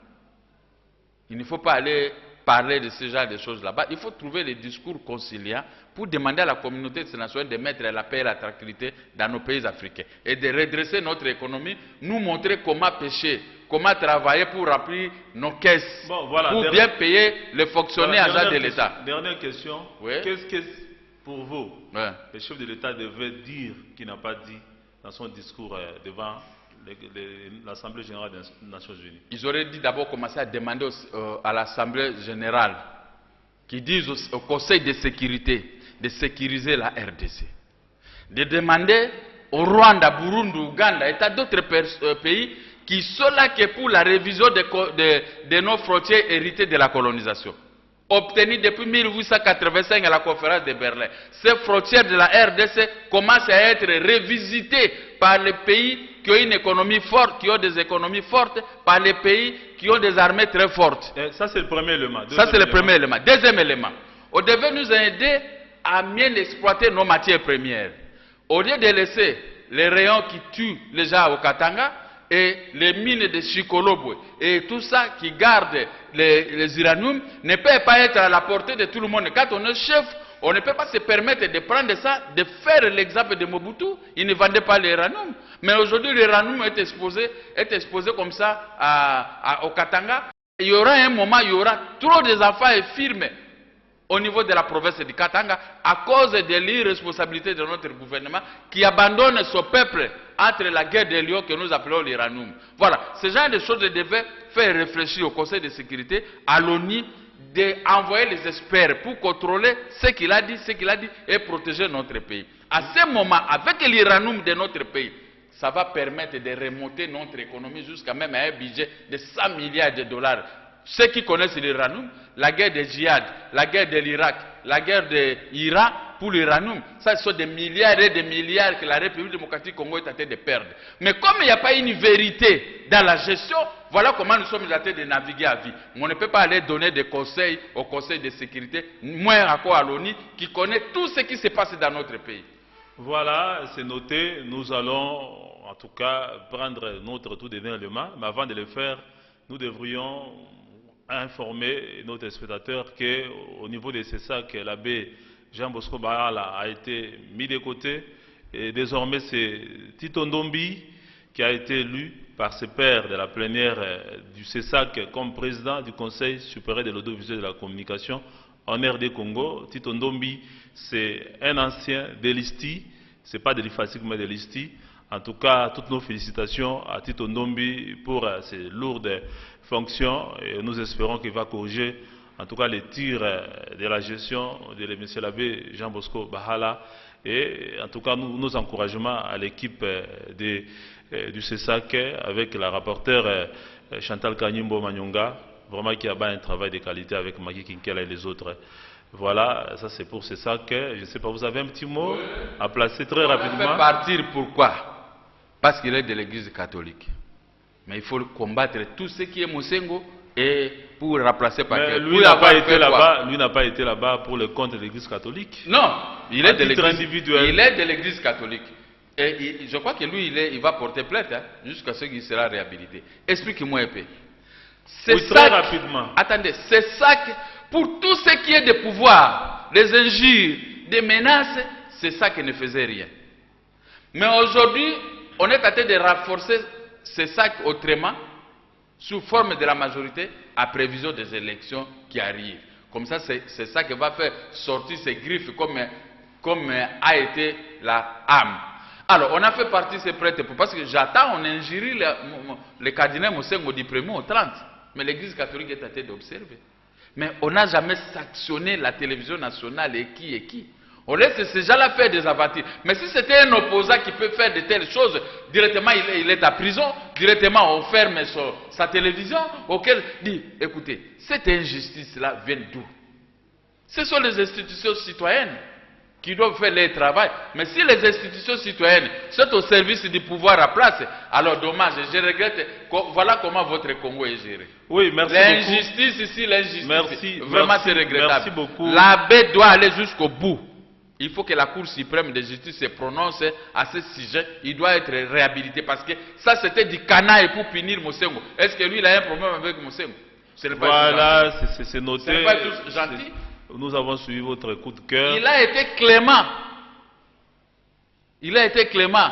Il ne faut pas aller parler de ce genre de choses là-bas. Il faut trouver des discours conciliants pour demander à la communauté internationale de mettre la paix et la tranquillité dans nos pays africains et de redresser notre économie, nous montrer comment pêcher, comment travailler pour remplir nos caisses, pour bien payer les fonctionnaires agents de l'État. Dernière question. Oui? Qu'est-ce que pour vous, le chef de l'État devait dire qu'il n'a pas dit dans son discours devant l'Assemblée générale des Nations Unies? Ils auraient dû d'abord commencer à demander à l'Assemblée générale, qui disent au Conseil de sécurité, de sécuriser la RDC. De demander au Rwanda, Burundi, Ouganda et à d'autres pays qui sont là que pour la révision de nos frontières héritées de la colonisation. Obtenues depuis 1885 à la conférence de Berlin. Ces frontières de la RDC commencent à être revisitées par les pays qui ont une économie forte, qui ont des économies fortes, par les pays qui ont des armées très fortes. Ça, c'est le premier élément. Ça, c'est le premier élément. Deuxième élément, on devait nous aider à mieux exploiter nos matières premières. Au lieu de laisser les rayons qui tuent les gens au Katanga, et les mines de Chikolobwe et tout ça qui garde les uraniums ne peut pas être à la portée de tout le monde. Quand on est chef, on ne peut pas se permettre de prendre ça, de faire l'exemple de Mobutu. Il ne vendait pas l'uranium. Mais aujourd'hui, l'uranium est exposé comme ça au Katanga. Il y aura un moment, il y aura trop d'enfants et firmes au niveau de la province du Katanga à cause de l'irresponsabilité de notre gouvernement qui abandonne son peuple entre la guerre des lions que nous appelons l'uranium. Voilà, ce genre de choses devaient faire réfléchir au Conseil de sécurité, à l'ONU, d'envoyer les experts pour contrôler ce qu'il a dit, et protéger notre pays. À ce moment, avec l'uranium de notre pays, ça va permettre de remonter notre économie jusqu'à même à un budget de 100 milliards de dollars. Ceux qui connaissent l'uranium, la guerre de djihad, la guerre de l'Irak, la guerre de l'Iran pour l'uranium, ça ce sont des milliards et des milliards que la République démocratique du Congo est en train de perdre. Mais comme il n'y a pas une vérité dans la gestion, voilà comment nous sommes en train de naviguer à vie. On ne peut pas aller donner des conseils au Conseil de sécurité, moins encore à l'ONU, qui connaît tout ce qui se passe dans notre pays. Voilà, c'est noté. Nous allons en tout cas prendre notre tout dernier élément, mais avant de le faire, nous devrions informer nos téléspectateurs qu'au niveau de ces sacs, l'abbé Jean Bosco Bahala a été mis de côté. Et désormais, c'est Tito Ndombi qui a été élu par ses pairs de la plénière du CESAC comme président du Conseil supérieur de l'audiovisuel et de la communication en RD Congo. Tito Ndombi, c'est un ancien de l'ISTI, ce n'est pas de l'IFASIC mais de l'ISTI. En tout cas, toutes nos félicitations à Tito Ndombi pour ses lourdes fonctions et nous espérons qu'il va corriger en tout cas les tirs de la gestion de M. l'abbé Jean Bosco Bahala et en tout cas nos encouragements à l'équipe du CESAC avec la rapporteure Chantal Kanyimbo Manyonga, vraiment qui a un travail de qualité avec Magui Kinkela et les autres. Voilà, ça c'est pour CESAC. Je ne sais pas, vous avez un petit mot à placer très rapidement? On fait partir pourquoi? Parce qu'il est de l'église catholique. Mais il faut combattre tout ce qui est Mosengo et pour remplacer par quelqu'un. Lui n'a pas été là-bas. Lui n'a pas été là-bas pour le compte de l'église catholique. Non, il est de l'église catholique. Et je crois que lui, il va porter plainte jusqu'à ce qu'il sera réhabilité. Explique-moi un peu. Oui, très rapidement. Attendez, c'est ça que, pour tout ce qui est de pouvoir, des injures, des menaces, c'est ça qui ne faisait rien. Mais aujourd'hui, on est en train de renforcer ces sacs autrement, sous forme de la majorité, à prévision des élections qui arrivent. Comme ça, c'est ça qui va faire sortir ces griffes comme a été la âme. Alors, on a fait partie de ces prêtres, parce que j'attends, on injurie le cardinal Mosengo du 1er au 30. Mais l'église catholique est en train d'observer. Mais on n'a jamais sanctionné la télévision nationale et qui. On laisse ces gens-là faire des avatires. Mais si c'était un opposant qui peut faire de telles choses, directement il est à prison, directement on ferme sa télévision, auquel dit, écoutez, cette injustice-là vient d'où? Ce sont les institutions citoyennes qui doivent faire leur travail. Mais si les institutions citoyennes sont au service du pouvoir à place, alors dommage, je regrette. Voilà comment votre Congo est géré. Oui, merci beaucoup. L'injustice ici, l'injustice. Merci, vraiment c'est regrettable. Merci beaucoup. La bête doit aller jusqu'au bout. Il faut que la Cour suprême de justice se prononce à ce sujet. Il doit être réhabilité parce que ça c'était du canaille pour punir Mosengo. Est-ce que lui il a un problème avec Mosengo? Voilà, c'est noté. Ce n'est pas tous gentil. Nous avons suivi votre coup de cœur. Il a été clément. Il a été clément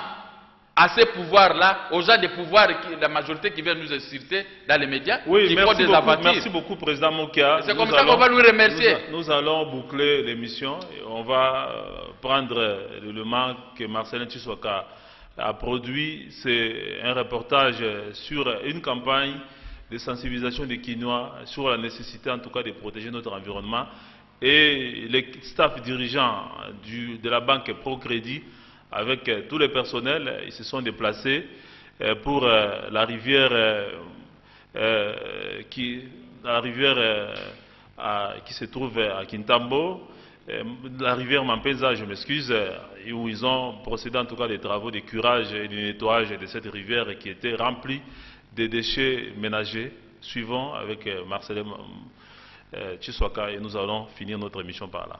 à ces pouvoirs-là, aux gens des pouvoirs, la majorité qui vient nous insulter dans les médias, oui, qui font des avatires. Merci beaucoup, Président Mokia. C'est comme ça qu'on va lui remercier. Nous allons boucler l'émission. On va prendre l'élément que Marcelin Tshisekedi a produit. C'est un reportage sur une campagne de sensibilisation des Kinois sur la nécessité, en tout cas, de protéger notre environnement. Et les staffs dirigeants de la banque Procrédit, avec tous les personnels, ils se sont déplacés pour la rivière qui se trouve à Kintambo, la rivière Mampeza, je m'excuse, où ils ont procédé en tout cas des travaux de curage et de nettoyage de cette rivière qui était remplie de déchets ménagers. Suivons avec Marcelin Tshisekedi et nous allons finir notre émission par là.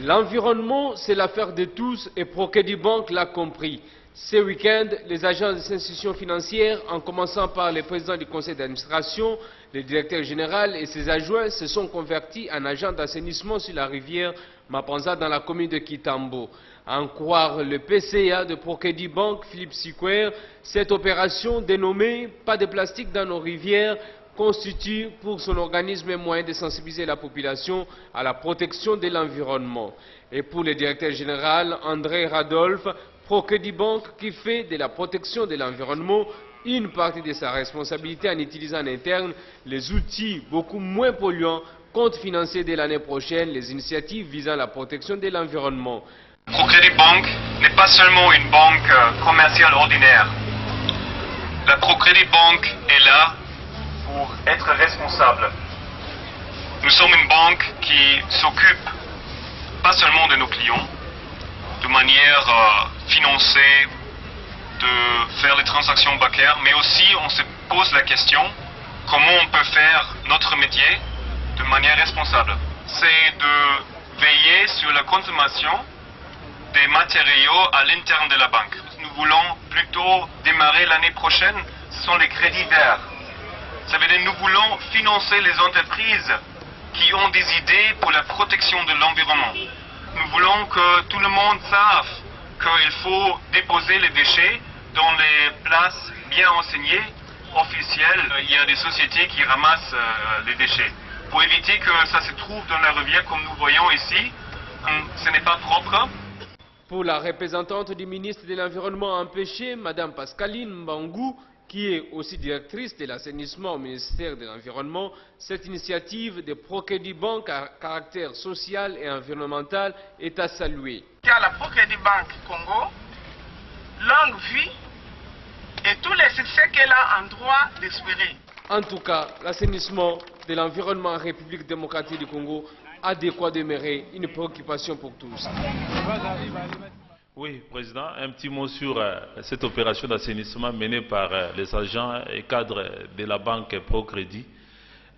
L'environnement, c'est l'affaire de tous et Procrédit Bank l'a compris. Ce week-end, les agents des institutions financières, en commençant par le président du conseil d'administration, le directeur général et ses adjoints, se sont convertis en agents d'assainissement sur la rivière Mapanza dans la commune de Kitambo. À en croire le PCA de Procrédit Bank, Philippe Sikwer, cette opération dénommée « Pas de plastique dans nos rivières » constitue pour son organisme un moyen de sensibiliser la population à la protection de l'environnement. Et pour le directeur général André Radolphe, Procrédit Bank qui fait de la protection de l'environnement une partie de sa responsabilité en utilisant en interne les outils beaucoup moins polluants, compte financer dès l'année prochaine les initiatives visant la protection de l'environnement. Procrédit Bank n'est pas seulement une banque commerciale ordinaire. La Procrédit Bank est là pour être responsable. Nous sommes une banque qui s'occupe pas seulement de nos clients, de manière financée, de faire les transactions bancaires, mais aussi on se pose la question comment on peut faire notre métier de manière responsable. C'est de veiller sur la consommation des matériaux à l'interne de la banque. Nous voulons plutôt démarrer l'année prochaine, ce sont les crédits verts. Ça veut dire que nous voulons financer les entreprises qui ont des idées pour la protection de l'environnement. Nous voulons que tout le monde sache qu'il faut déposer les déchets dans les places bien enseignées, officielles. Il y a des sociétés qui ramassent les déchets. Pour éviter que ça se trouve dans la rivière comme nous voyons ici, ce n'est pas propre. Pour la représentante du ministre de l'Environnement empêché, Mme Pascaline Mbangou, qui est aussi directrice de l'assainissement au ministère de l'Environnement, cette initiative de Procrédit Bank à caractère social et environnemental est à saluer. Car la Procrédit Bank Congo, longue vie et tous les succès qu'elle a en droit d'espérer. En tout cas, l'assainissement de l'environnement en République démocratique du Congo a de quoi demeurer une préoccupation pour tous. Oui, Président, un petit mot sur cette opération d'assainissement menée par les agents et cadres de la banque Procrédit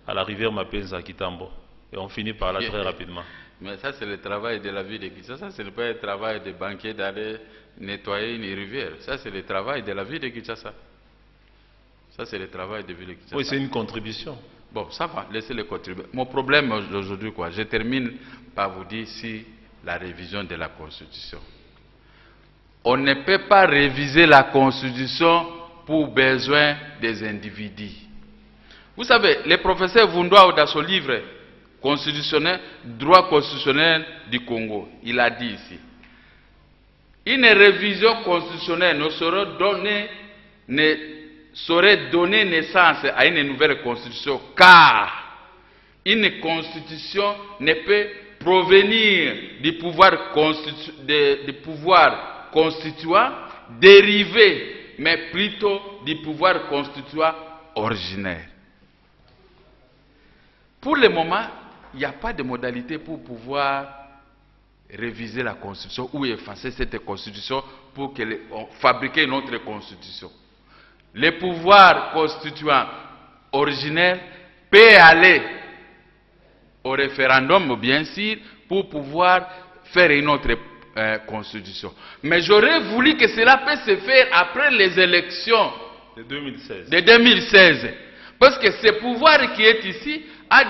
à la rivière Mapenza à Kitambo. Et on finit par là très rapidement. Mais ça, c'est le travail de la ville de Kinshasa. Ce n'est pas le travail des banquiers d'aller nettoyer une rivière. Ça, c'est le travail de la ville de Kinshasa. Ça, c'est le travail de la ville de Kinshasa. Oui, c'est une contribution. Bon, ça va, laissez-les contribuer. Mon problème aujourd'hui, quoi, je termine par vous dire si la révision de la Constitution. On ne peut pas réviser la Constitution pour besoin des individus. Vous savez, le professeur Vundoa, dans son livre constitutionnel, droit constitutionnel du Congo, il a dit ici, une révision constitutionnelle ne saurait donner naissance à une nouvelle constitution, car Une constitution ne peut provenir du pouvoir, constituant, dérivé, mais plutôt du pouvoir constituant originaire. Pour le moment, il n'y a pas de modalité pour pouvoir réviser la constitution ou effacer cette constitution pour fabriquer une autre constitution. Le pouvoir constituant originaire peut aller au référendum, bien sûr, pour pouvoir faire une autre constitution. Mais j'aurais voulu que cela puisse se faire après les élections de 2016. Parce que ce pouvoir qui est ici a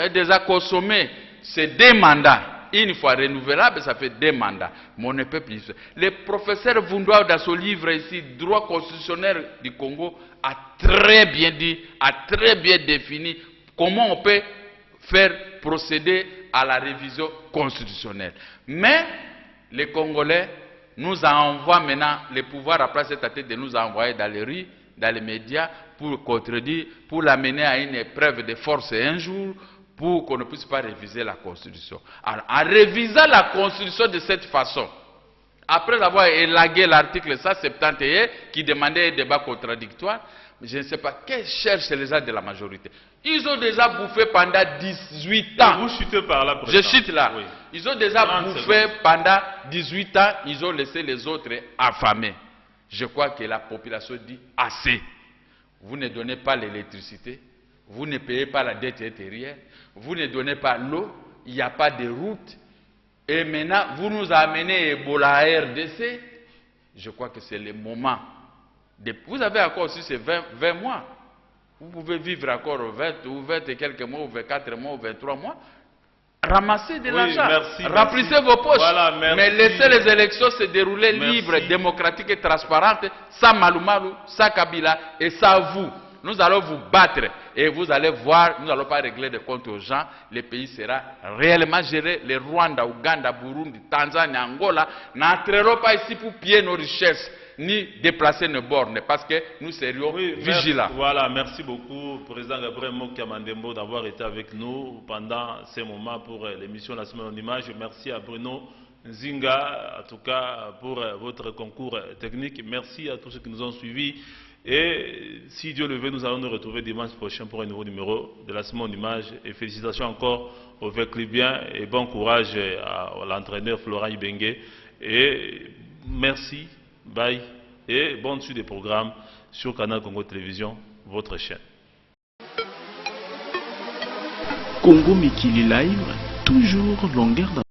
déjà consommé ces 2 mandats. Une fois renouvelable, ça fait 2 mandats. Mais on ne peut plus. Le professeur Vundoua, dans son livre ici, Droit constitutionnel du Congo, a très bien dit, a très bien défini comment on peut faire procéder à la révision constitutionnelle. Mais les Congolais nous envoient maintenant le pouvoir après cette tête de nous envoyer dans les rues, dans les médias, pour contredire, pour l'amener à une épreuve de force un jour, pour qu'on ne puisse pas réviser la Constitution. Alors, en révisant la Constitution de cette façon, après avoir élagué l'article 171 qui demandait un débat contradictoire, je ne sais pas, que cherchent les gens de la majorité? Ils ont déjà bouffé pendant 18 ans. Vous chutez par là, je chute là. Oui. Ils ont déjà bouffé pendant 18 ans, ils ont laissé les autres affamés. Je crois que la population dit assez. Vous ne donnez pas l'électricité, vous ne payez pas la dette intérieure, vous ne donnez pas l'eau, il n'y a pas de route. Et maintenant, vous nous amenez Ebola à RDC. Je crois que c'est le moment. Vous avez encore aussi ces 20 mois. Vous pouvez vivre encore 20 ou 20 et quelques mois, ou 24 mois, ou 23 mois. Ramassez de l'argent. Remplissez vos poches. Voilà, mais laissez les élections se dérouler libres, démocratiques et transparentes, sans Malumalu, sans Kabila et sans vous. Nous allons vous battre et vous allez voir, nous n'allons pas régler des comptes aux gens. Le pays sera réellement géré. Les Rwanda, Ouganda, Burundi, Tanzanie, Angola n'entreront pas ici pour piller nos richesses ni déplacer nos bornes parce que nous serions vigilants. Voilà, merci beaucoup, Président Gabriel Mokia-Mandembo, d'avoir été avec nous pendant ces moments pour l'émission La Semaine en Images. Merci à Bruno Nzinga, en tout cas, pour votre concours technique. Merci à tous ceux qui nous ont suivis. Et si Dieu le veut, nous allons nous retrouver dimanche prochain pour un nouveau numéro de La Semaine en Images. Et félicitations encore au VEC Libyen et bon courage à l'entraîneur Florent Ibengue. Et merci. Bye et bonne suite des programmes sur Canal Congo Télévision, votre chaîne. Congo Mikili Live, toujours longueur d'avance.